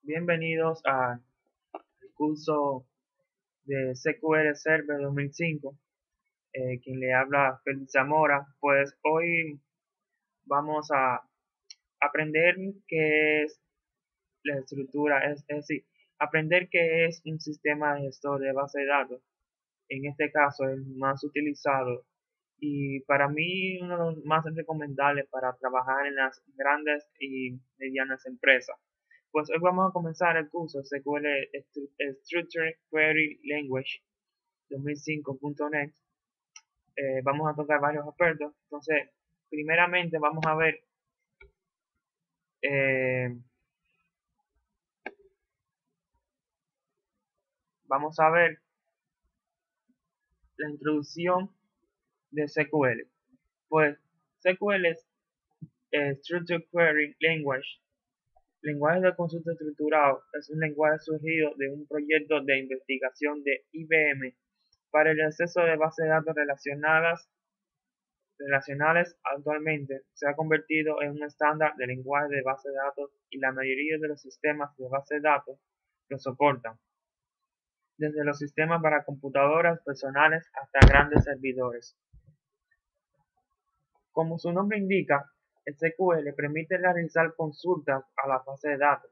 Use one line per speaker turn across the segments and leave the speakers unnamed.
Bienvenidos al curso de SQL Server 2005. Quien le habla Félix Zamora. Pues hoy vamos a aprender qué es la estructura, es decir, aprender qué es un sistema de gestor de base de datos. En este caso, el más utilizado y para mí uno de los más recomendables para trabajar en las grandes y medianas empresas. Pues hoy vamos a comenzar el curso SQL Structured Query Language 2005.net. Vamos a tocar varios aspectos. Entonces, primeramente eh, vamos a ver la introducción de SQL. Pues SQL es Structured Query Language. Lenguaje de consulta estructurado es un lenguaje surgido de un proyecto de investigación de IBM para el acceso de bases de datos relacionales. Actualmente se ha convertido en un estándar de lenguaje de base de datos y la mayoría de los sistemas de base de datos lo soportan, desde los sistemas para computadoras personales hasta grandes servidores. Como su nombre indica, el SQL permite realizar consultas a la base de datos,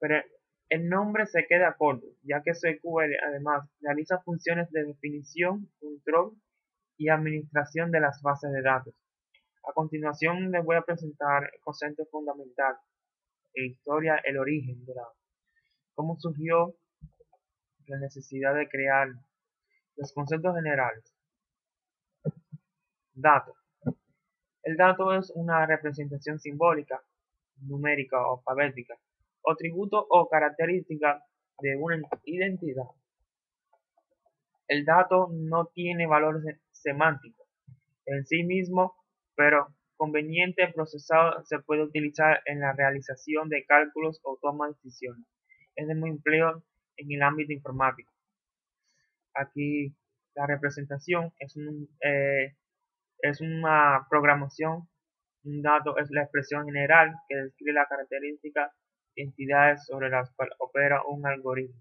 pero el nombre se queda corto, ya que SQL además realiza funciones de definición, control y administración de las bases de datos. A continuación les voy a presentar el concepto fundamental, la historia, el origen de cómo surgió la necesidad de crear los conceptos generales. Dato. El dato es una representación simbólica, numérica o alfabética, o tributo o característica de una identidad. El dato no tiene valor semántico en sí mismo, pero conveniente procesado se puede utilizar en la realización de cálculos o toma de decisiones. Es de muy empleo en el ámbito informático. Aquí la representación es una programación. Un dato es la expresión general que describe las características de entidades sobre las cuales opera un algoritmo.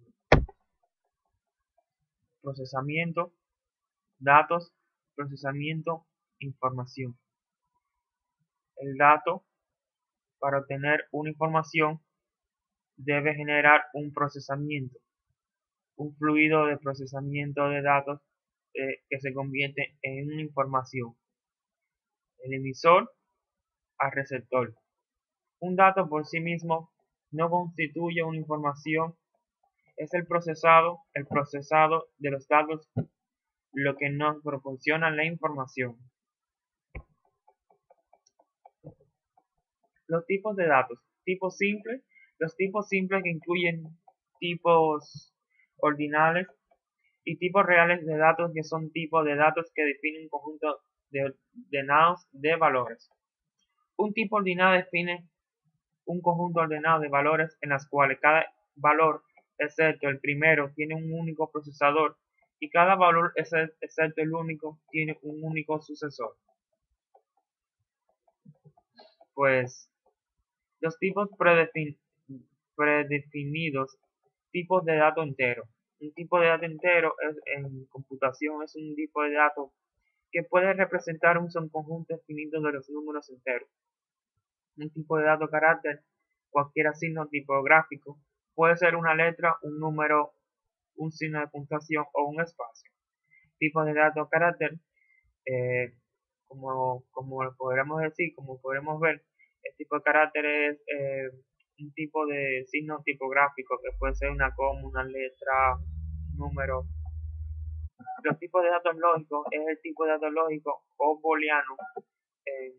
Procesamiento, datos, procesamiento, información. El dato, para obtener una información, debe generar un procesamiento, un fluido de procesamiento de datos que se convierte en una información. El emisor al receptor. Un dato por sí mismo no constituye una información, es el procesado de los datos lo que nos proporciona la información. Los tipos de datos. Tipos simples. Los tipos simples que incluyen tipos ordinales y tipos reales de datos, que son tipos de datos que definen un conjunto de ordenados de valores. Un tipo ordinado define un conjunto ordenado de valores en las cuales cada valor, excepto el primero, tiene un único procesador y cada valor, excepto el único, tiene un único sucesor. Pues los tipos predefinidos, tipos de dato entero. Un tipo de dato entero en computación es un tipo de dato que puede representar un subconjunto finito de los números enteros. Un tipo de dato carácter, cualquier signo tipográfico, puede ser una letra, un número, un signo de puntuación o un espacio. Tipo de dato carácter, eh, como podremos decir, como podremos ver, el tipo de carácter es un tipo de signo tipográfico que puede ser una coma, una letra, un número. Los tipos de datos lógicos es el tipo de datos lógico o booleano. eh,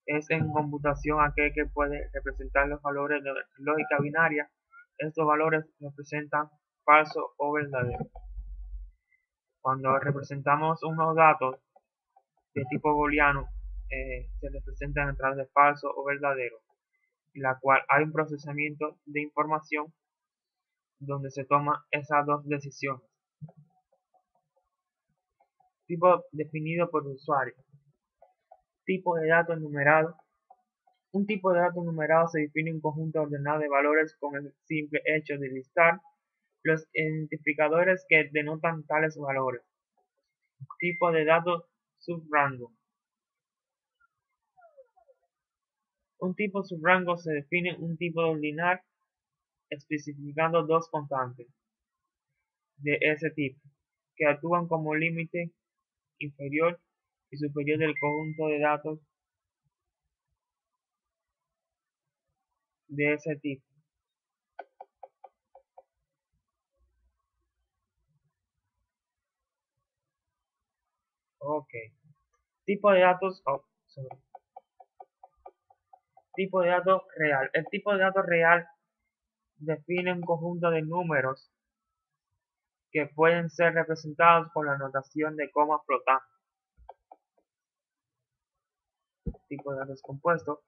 es en computación aquel que puede representar los valores de lógica binaria. Estos valores representan falso o verdadero. Cuando representamos unos datos de tipo booleano, se representan a través de falso o verdadero, en la cual hay un procesamiento de información donde se toman esas dos decisiones. Tipo definido por usuario. Tipo de datos enumerado. Un tipo de dato numerado se define un conjunto ordenado de valores con el simple hecho de listar los identificadores que denotan tales valores. Tipo de datos subrango. Un tipo subrango se define un tipo de ordinal especificando dos constantes de ese tipo, que actúan como límite inferior y superior del conjunto de datos de ese tipo. Ok. Tipo de datos, tipo de datos real. El tipo de datos real define un conjunto de números que pueden ser representados con la notación de coma flotante. Tipo de datos compuestos.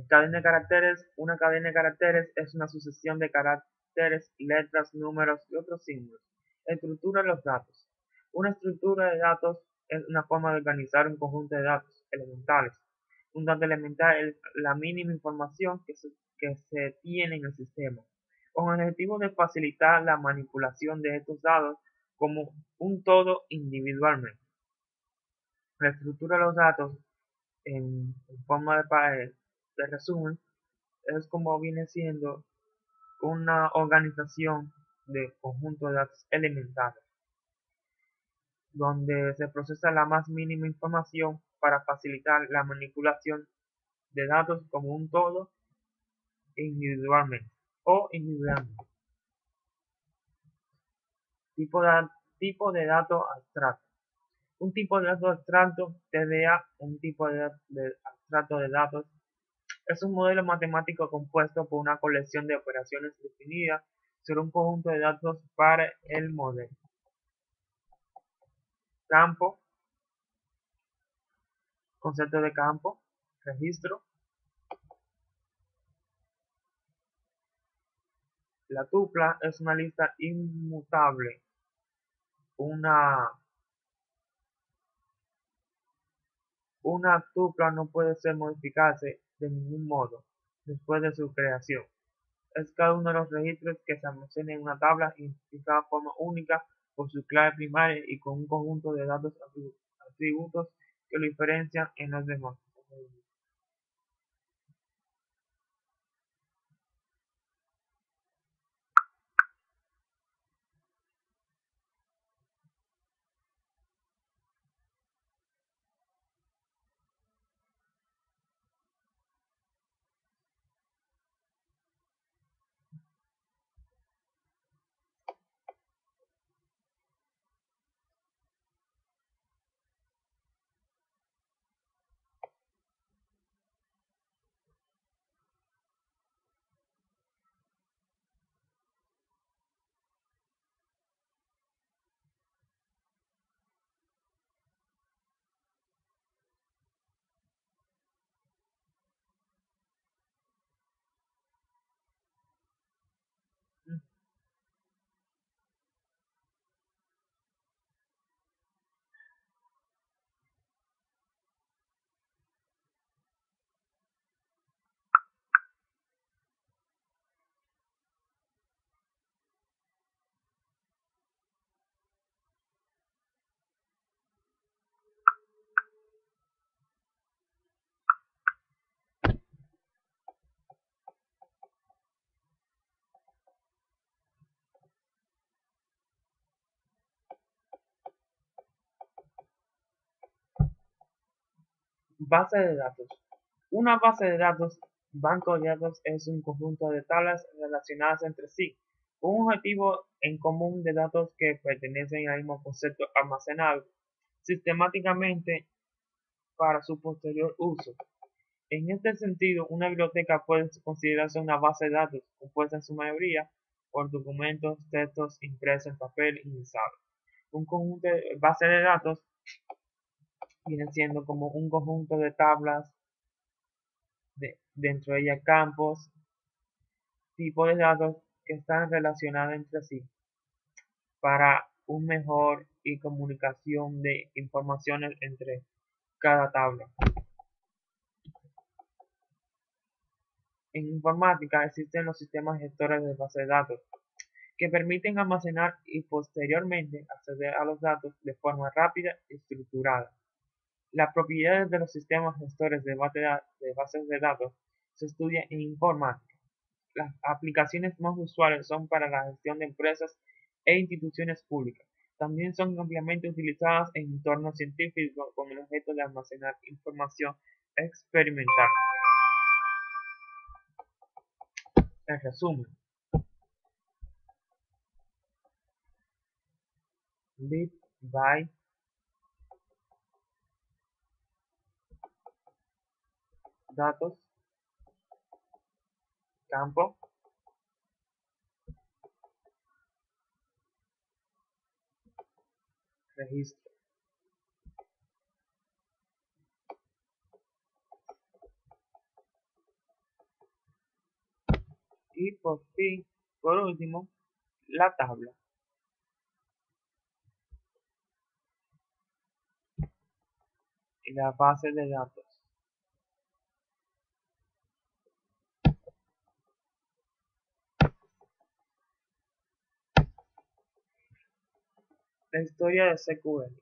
Cadena de caracteres. Una cadena de caracteres es una sucesión de caracteres, letras, números y otros símbolos. Estructura de los datos. Una estructura de datos es una forma de organizar un conjunto de datos elementales. Un dato elemental es la mínima información que se tiene en el sistema, con el objetivo de facilitar la manipulación de estos datos como un todo individualmente. La estructura de los datos en forma de resumen es como viene siendo una organización de conjunto de datos elementales, donde se procesa la más mínima información para facilitar la manipulación de datos como un todo individualmente o individualmente. Tipo de, tipo de dato abstracto. Un tipo de dato abstracto, TDA, un tipo de abstracto de datos, es un modelo matemático compuesto por una colección de operaciones definidas sobre un conjunto de datos para el modelo. Campo, concepto de campo, registro. La tupla es una lista inmutable. Una tupla no puede ser modificarse de ningún modo después de su creación. Es cada uno de los registros que se almacenan en una tabla identificada de forma única por su clave primaria y con un conjunto de datos atributos que lo diferencian en los demás. Base de datos. Una base de datos, banco de datos, es un conjunto de tablas relacionadas entre sí, con un objetivo en común de datos que pertenecen al mismo concepto almacenado sistemáticamente para su posterior uso. En este sentido, una biblioteca puede considerarse una base de datos compuesta en su mayoría por documentos, textos impresos en papel y mensajes. Un conjunto de base de datos viene siendo como un conjunto de tablas, dentro de ellas campos, tipos de datos que están relacionados entre sí para un mejor y comunicación de informaciones entre cada tabla. En informática existen los sistemas gestores de base de datos, que permiten almacenar y posteriormente acceder a los datos de forma rápida y estructurada. Las propiedades de los sistemas gestores de bases de datos se estudian en informática. Las aplicaciones más usuales son para la gestión de empresas e instituciones públicas. También son ampliamente utilizadas en entornos científicos con el objeto de almacenar información experimental. En resumen, bit byte, datos, campo, registro. Y por fin, por último, la tabla y la base de datos. La historia de SQL.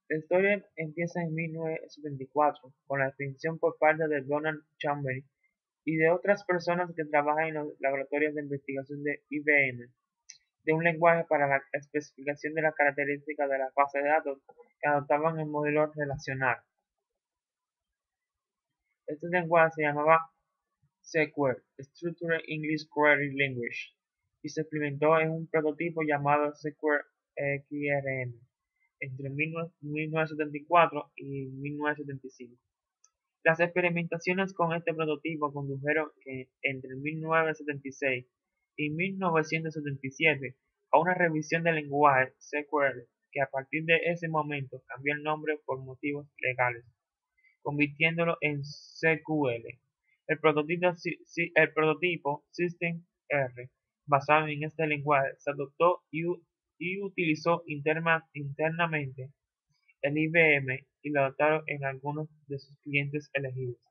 La historia empieza en 1974 con la definición por parte de Donald Chambers y de otras personas que trabajan en los laboratorios de investigación de IBM, de un lenguaje para la especificación de las características de la base de datos que adoptaban el modelo relacional. Este lenguaje se llamaba SQL, Structured English Query Language, y se implementó en un prototipo llamado SQL XRM entre 1974 y 1975. Las experimentaciones con este prototipo condujeron que entre 1976 y 1977 a una revisión del lenguaje SQL, que a partir de ese momento cambió el nombre por motivos legales, convirtiéndolo en SQL. El prototipo System R, basado en este lenguaje, se adoptó y utilizó internamente el IBM y lo adoptaron en algunos de sus clientes elegidos.